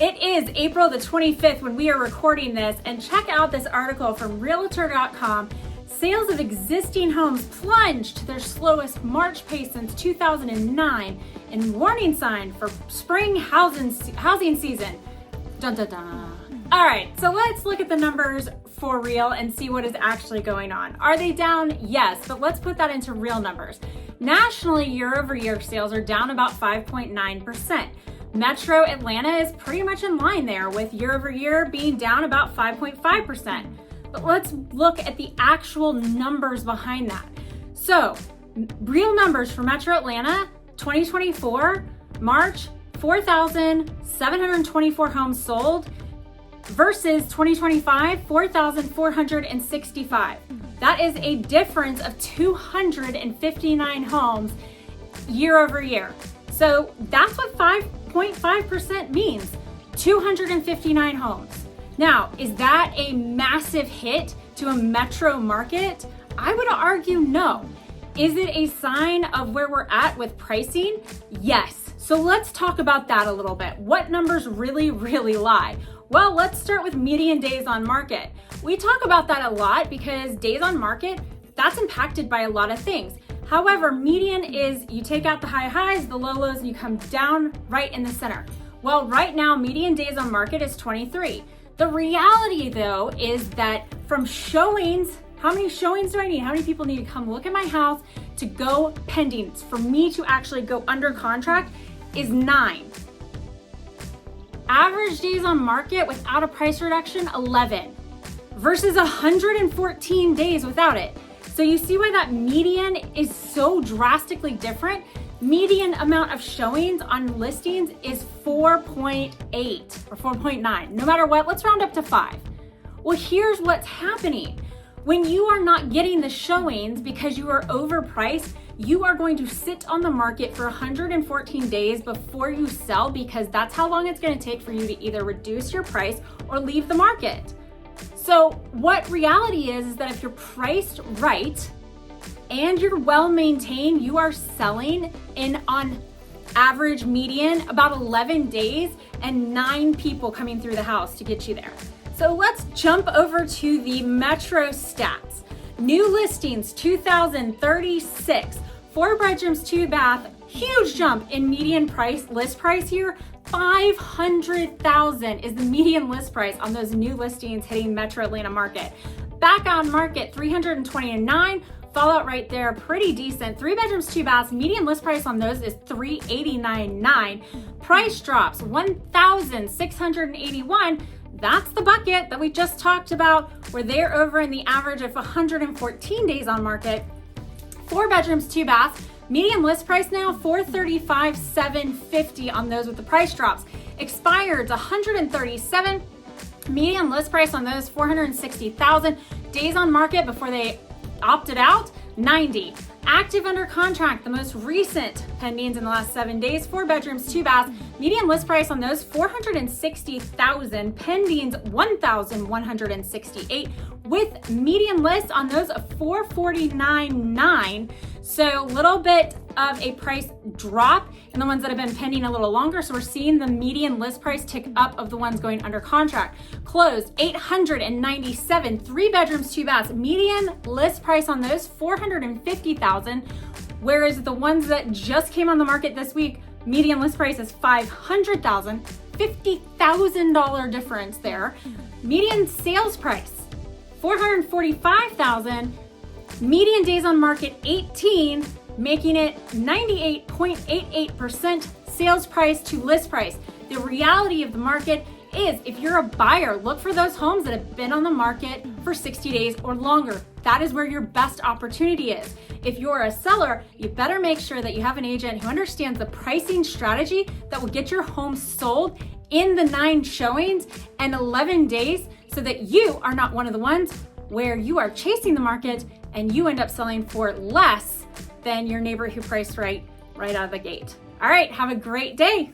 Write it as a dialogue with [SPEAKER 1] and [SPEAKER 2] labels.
[SPEAKER 1] It is April the 25th when we are recording this, and check out this article from Realtor.com. Sales of existing homes plunged to their slowest March pace since 2009, and warning sign for spring housing season. Dun dun dun. All right, so let's look at the numbers for real and see what is actually going on. Are they down? Yes, but let's put that into real numbers. Nationally, year-over-year sales are down about 5.9%. Metro Atlanta is pretty much in line there, with year-over-year being down about 5.5%. But let's look at the actual numbers behind that. So, real numbers for Metro Atlanta, 2024, March, 4,724 homes sold versus 2025, 4,465. That is a difference of 259 homes year over year. So that's what 5.5% means, 259 homes. Now, is that a massive hit to a metro market? I would argue no. Is it a sign of where we're at with pricing? Yes. So let's talk about that a little bit. What numbers really lie? Well, let's start with median days on market. We talk about that a lot because days on market, that's impacted by a lot of things. However, median is you take out the high highs, the low lows, and you come down right in the center. Well, right now, median days on market is 23. The reality though is that from showings, how many showings do I need? How many people need to come look at my house to go pending? For me to actually go under contract is 9. Average days on market without a price reduction, 11 versus 114 days without it. So you see why that median is so drastically different. Median amount of showings on listings is 4.8 or 4.9. No matter what, let's round up to 5. Well, here's what's happening. When you are not getting the showings because you are overpriced, you are going to sit on the market for 114 days before you sell, because that's how long it's going to take for you to either reduce your price or leave the market. So what reality is that if you're priced right and you're well maintained, you are selling in on average median about 11 days and 9 people coming through the house to get you there. So let's jump over to the metro stats. New listings, 2,036, 4 bedrooms, 2 bath, huge jump in median list price here. 500,000 is the median list price on those new listings hitting Metro Atlanta market. Back on market, 329, fallout right there, pretty decent. 3 bedrooms, 2 baths, median list price on those is 389.9. Price drops, 1,681. That's the bucket that we just talked about, where they're over in the average of 114 days on market. 4 bedrooms, 2 baths, median list price now $435,750 on those with the price drops. Expireds 137, median list price on those $460,000. Days on market before they opted out, 90. Active under contract, the most recent pendings in the last 7 days, 4 bedrooms, 2 baths, median list price on those $460,000, pendings 1,168, with median list on those of $449.9. So a little bit of a price drop in the ones that have been pending a little longer. So we're seeing the median list price tick up of the ones going under contract. Closed 897, 3 bedrooms, 2 baths, median list price on those $450,000. Whereas the ones that just came on the market this week, median list price is $500,000, $50,000 difference there. Median sales price, $445,000. Median days on market, 18, making it 98.88% sales price to list price. The reality of the market is, if you're a buyer, look for those homes that have been on the market for 60 days or longer. That is where your best opportunity is. If you're a seller, you better make sure that you have an agent who understands the pricing strategy that will get your home sold in the 9 showings and 11 days, so that you are not one of the ones where you are chasing the market and you end up selling for less than your neighbor who priced right out of the gate. All right, have a great day.